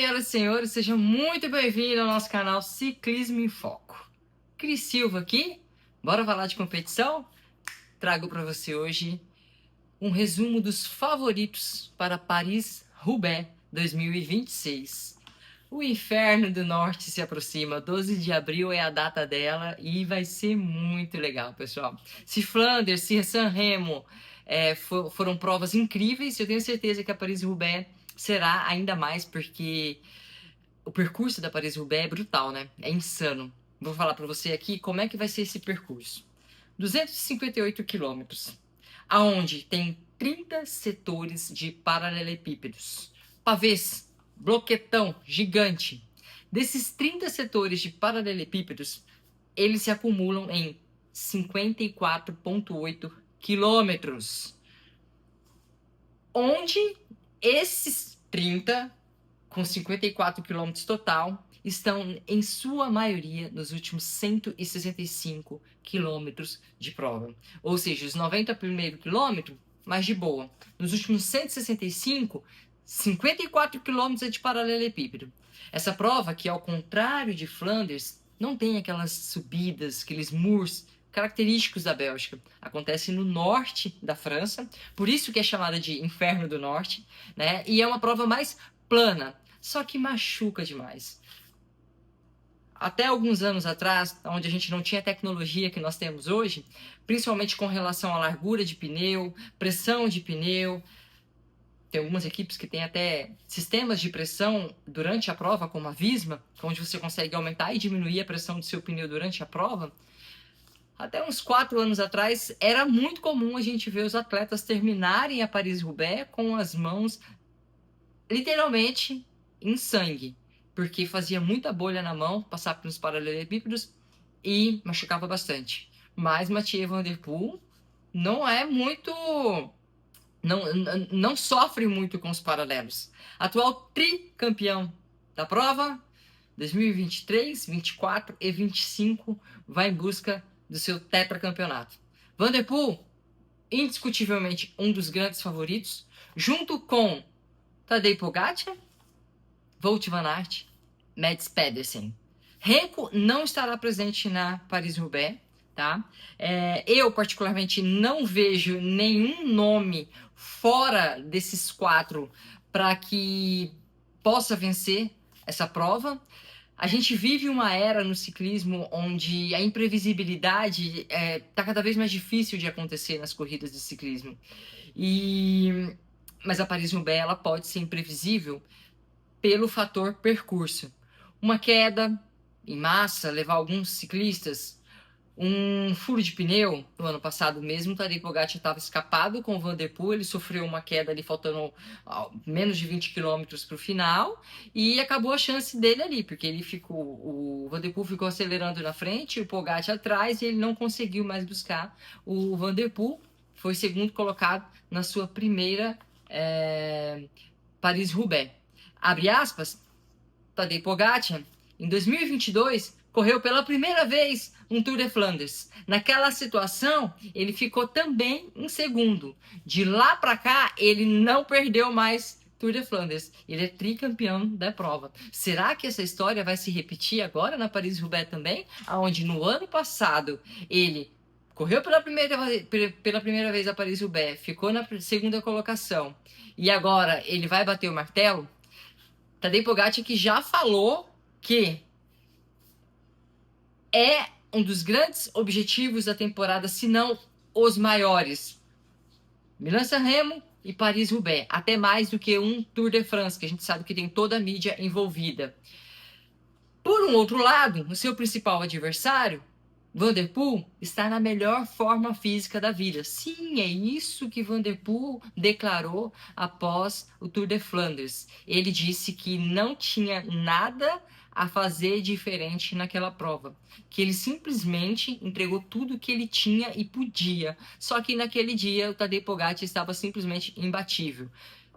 Senhoras e senhores, sejam muito bem-vindos ao nosso canal Ciclismo em Foco. Cris Silva aqui, bora falar de competição? Trago para você hoje um resumo dos favoritos para Paris-Roubaix 2026. O Inferno do Norte se aproxima, 12 de abril é a data dela e vai ser muito legal, pessoal. Se Flanders, se Sanremo foram provas incríveis, eu tenho certeza que a Paris-Roubaix será ainda mais, porque o percurso da Paris-Roubaix é brutal, né? É insano. Vou falar para você aqui como é que vai ser esse percurso. 258 quilômetros, aonde tem 30 setores de paralelepípedos. Pavês, bloquetão gigante. Desses 30 setores de paralelepípedos, eles se acumulam em 54,8 quilômetros. Onde esses 30 com 54 quilômetros total, estão em sua maioria nos últimos 165 quilômetros de prova. Ou seja, os 90 primeiros quilômetros, mais de boa. Nos últimos 165, 54 quilômetros é de paralelepípedo. Essa prova, que ao contrário de Flanders, não tem aquelas subidas, aqueles murs característicos da Bélgica. Acontece no norte da França, por isso que é chamada de Inferno do Norte, né? E é uma prova mais plana, só que machuca demais. Até alguns anos atrás, onde a gente não tinha a tecnologia que nós temos hoje, principalmente com relação à largura de pneu, pressão de pneu, tem algumas equipes que têm até sistemas de pressão durante a prova, como a Visma, onde você consegue aumentar e diminuir a pressão do seu pneu durante a prova. Até uns 4 anos atrás, era muito comum a gente ver os atletas terminarem a Paris-Roubaix com as mãos literalmente em sangue, porque fazia muita bolha na mão, passava pelos paralelepípedos e machucava bastante. Mas Mathieu Van Der Poel não é muito... Não sofre muito com os paralelos. Atual tricampeão da prova, 2023, 24 e 25, vai em busca do seu tetracampeonato. Van Der Poel, indiscutivelmente um dos grandes favoritos, junto com Tadej Pogacar, Wout van Aert, Mads Pedersen. Renko não estará presente na Paris-Roubaix, tá? Eu, particularmente, não vejo nenhum nome fora desses 4 para que possa vencer essa prova. A gente vive uma era no ciclismo onde a imprevisibilidade está cada vez mais difícil de acontecer nas corridas de ciclismo. Mas a Paris-Roubaix ela pode ser imprevisível pelo fator percurso. Uma queda em massa, levar alguns ciclistas, um furo de pneu. No ano passado mesmo, o Tadej Pogacar estava escapado com o Van Der Poel, ele sofreu uma queda ali faltando menos de 20 km para o final e acabou a chance dele ali, porque o Van Der Poel ficou acelerando na frente, o Pogacar atrás e ele não conseguiu mais buscar o Van Der Poel, foi segundo colocado na sua primeira Paris-Roubaix. Abre aspas, Tadej Pogacar, em 2022, correu pela primeira vez um Tour de Flanders. Naquela situação, ele ficou também em segundo. De lá para cá, ele não perdeu mais Tour de Flanders. Ele é tricampeão da prova. Será que essa história vai se repetir agora na Paris-Roubaix também? Onde no ano passado ele correu pela primeira vez a Paris-Roubaix, ficou na segunda colocação e agora ele vai bater o martelo? Tadej Pogacar que já falou que é um dos grandes objetivos da temporada, se não os maiores. Milão-Sanremo e Paris-Roubaix, até mais do que um Tour de France, que a gente sabe que tem toda a mídia envolvida. Por um outro lado, o seu principal adversário, Van Der Poel, está na melhor forma física da vida. Sim, é isso que Van Der Poel declarou após o Tour de Flanders. Ele disse que não tinha nada a fazer diferente naquela prova, que ele simplesmente entregou tudo que ele tinha e podia. Só que naquele dia o Tadej Pogacar estava simplesmente imbatível.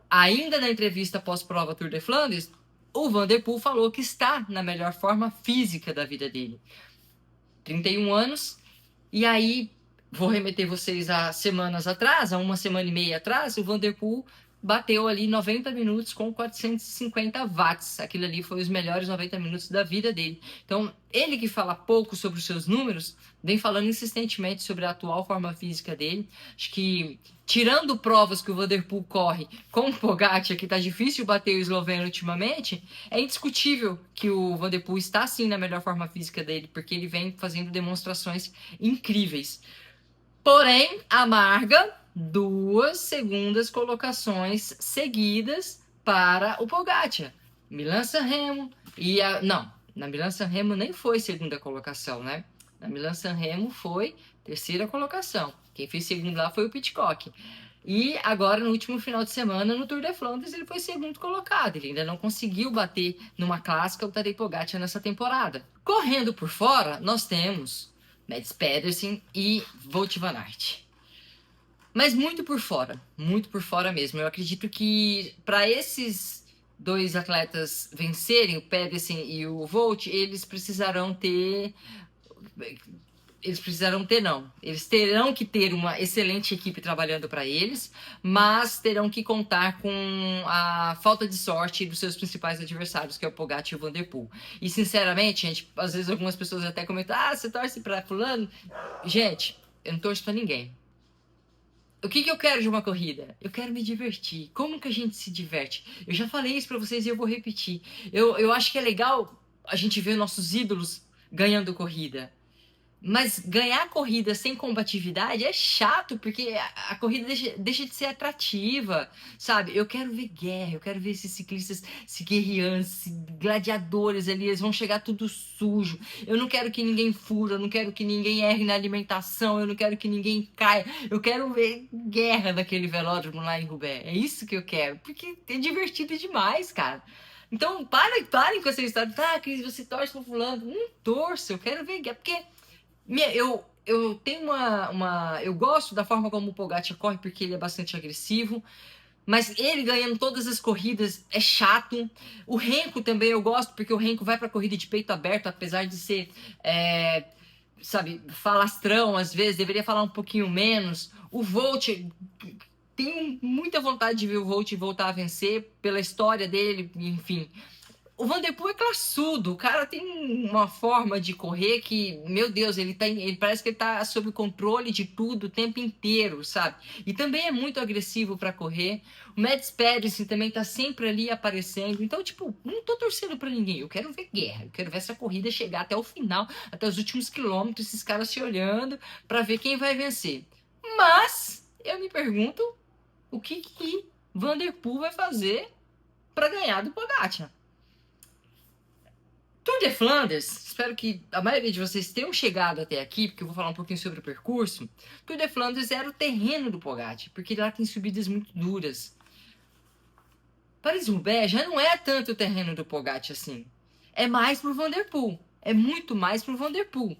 Ainda na entrevista pós-prova Tour de Flanders, o Van Der Poel falou que está na melhor forma física da vida dele. 31 anos, e aí vou remeter vocês a semanas atrás, a uma semana e meia atrás, o Van Der Poel bateu ali 90 minutos com 450 watts. Aquilo ali foi os melhores 90 minutos da vida dele. Então, ele que fala pouco sobre os seus números, vem falando insistentemente sobre a atual forma física dele. Acho que, tirando provas que o Van der Poel corre com o Pogacar, que tá difícil bater o esloveno ultimamente, é indiscutível que o Van der Poel está sim na melhor forma física dele, porque ele vem fazendo demonstrações incríveis. Porém, amarga 2 segundas colocações seguidas para o Pogacar. Milan-San Remo e não, na Milan-San Remo nem foi segunda colocação, né? Na Milan-San Remo foi terceira colocação. Quem fez segundo lá foi o Pidcock. E agora, no último final de semana, no Tour de Flandres, ele foi segundo colocado. Ele ainda não conseguiu bater numa clássica o Tadej Pogacar nessa temporada. Correndo por fora, nós temos Mads Pedersen e Wout van Aert. Mas muito por fora mesmo. Eu acredito que para esses 2 atletas vencerem, o Pedersen e o Wout, eles precisarão ter... Eles terão que ter uma excelente equipe trabalhando para eles, mas terão que contar com a falta de sorte dos seus principais adversários, que é o Pogacar e o Van der Poel. E sinceramente, gente, às vezes algumas pessoas até comentam: ah, você torce para fulano? Gente, eu não torço para ninguém. O que eu quero de uma corrida? Eu quero me divertir. Como que a gente se diverte? Eu já falei isso para vocês e eu vou repetir. Eu acho que é legal a gente ver nossos ídolos ganhando corrida. Mas ganhar corrida sem combatividade é chato, porque a corrida deixa de ser atrativa, sabe? Eu quero ver guerra, eu quero ver esses ciclistas se guerreando, esses gladiadores ali, eles vão chegar tudo sujo. Eu não quero que ninguém fura, eu não quero que ninguém erre na alimentação, eu não quero que ninguém caia. Eu quero ver guerra naquele velódromo lá em Roubaix. É isso que eu quero, porque é divertido demais, cara. Então, parem com essa história. Tá, Cris, você torce pro fulano. Não torço, eu quero ver guerra, porque... Eu tenho eu gosto da forma como o Pogacar corre, porque ele é bastante agressivo, mas ele ganhando todas as corridas é chato. O Renko também eu gosto, porque o Renko vai pra corrida de peito aberto, apesar de ser, sabe, falastrão às vezes, deveria falar um pouquinho menos. O Wout, tenho muita vontade de ver o Wout voltar a vencer pela história dele, enfim. O Van der Poel é classudo, o cara tem uma forma de correr que, meu Deus, ele parece que ele tá sob controle de tudo o tempo inteiro, sabe? E também é muito agressivo para correr. O Mads Pedersen também tá sempre ali aparecendo. Então, tipo, não tô torcendo para ninguém, eu quero ver guerra, eu quero ver essa corrida chegar até o final, até os últimos quilômetros, esses caras se olhando para ver quem vai vencer. Mas eu me pergunto o que Van der Poel vai fazer para ganhar do Pogacar. Tour de Flandres, espero que a maioria de vocês tenham chegado até aqui, porque eu vou falar um pouquinho sobre o percurso. Tour de Flandres era o terreno do Pogacar, porque lá tem subidas muito duras. Paris-Roubaix já não é tanto o terreno do Pogacar assim. É mais pro Van der Poel. É muito mais pro Van der Poel.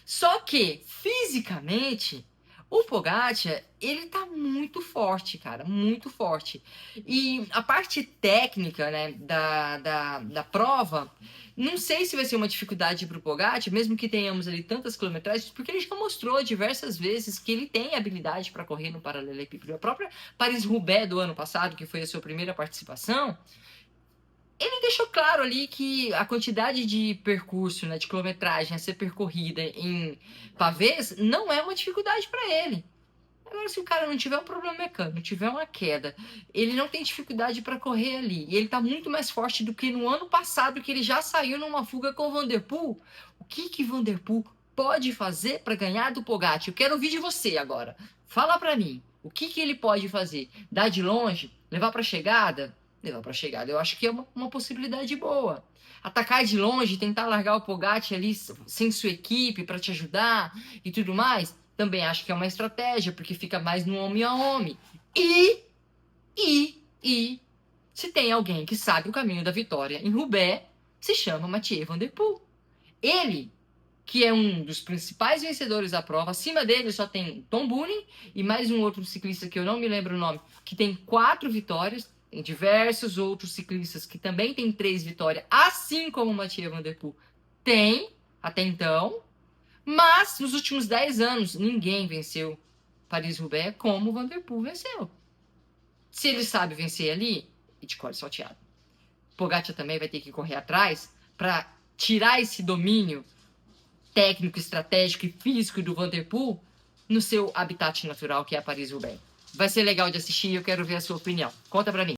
Só que, fisicamente, o Pogacar, ele tá muito forte, cara, muito forte. E a parte técnica, né, da prova, não sei se vai ser uma dificuldade pro Pogacar, mesmo que tenhamos ali tantas quilometragens, porque ele já mostrou diversas vezes que ele tem habilidade para correr no paralelepípedo. A própria Paris-Roubaix do ano passado, que foi a sua primeira participação, ele deixou claro ali que a quantidade de percurso, né, de quilometragem a ser percorrida em pavês não é uma dificuldade para ele. Agora, se o cara não tiver um problema mecânico, não tiver uma queda, ele não tem dificuldade para correr ali. E ele tá muito mais forte do que no ano passado, que ele já saiu numa fuga com o Van der Poel. O que Van der Poel pode fazer para ganhar do Pogacar? Eu quero ouvir de você agora. Fala para mim. O que ele pode fazer? Dar de longe? Levar para chegada? Levar para chegada, eu acho que é uma possibilidade boa. Atacar de longe, tentar largar o Pogacar ali sem sua equipe para te ajudar e tudo mais, também acho que é uma estratégia, porque fica mais no homem a homem. E se tem alguém que sabe o caminho da vitória em Roubaix, se chama Mathieu Van der Poel. Ele, que é um dos principais vencedores da prova, acima dele só tem Tom Boonen e mais um outro ciclista que eu não me lembro o nome, que tem 4 vitórias. Tem diversos outros ciclistas que também têm 3 vitórias, assim como o Mathieu Van der Poel tem, até então. Mas, nos últimos 10 anos, ninguém venceu Paris-Roubaix como o Van der Poel venceu. Se ele sabe vencer ali, it call salteado. Pogacar também vai ter que correr atrás para tirar esse domínio técnico, estratégico e físico do Van der Poel no seu habitat natural, que é a Paris-Roubaix. Vai ser legal de assistir e eu quero ver a sua opinião. Conta pra mim.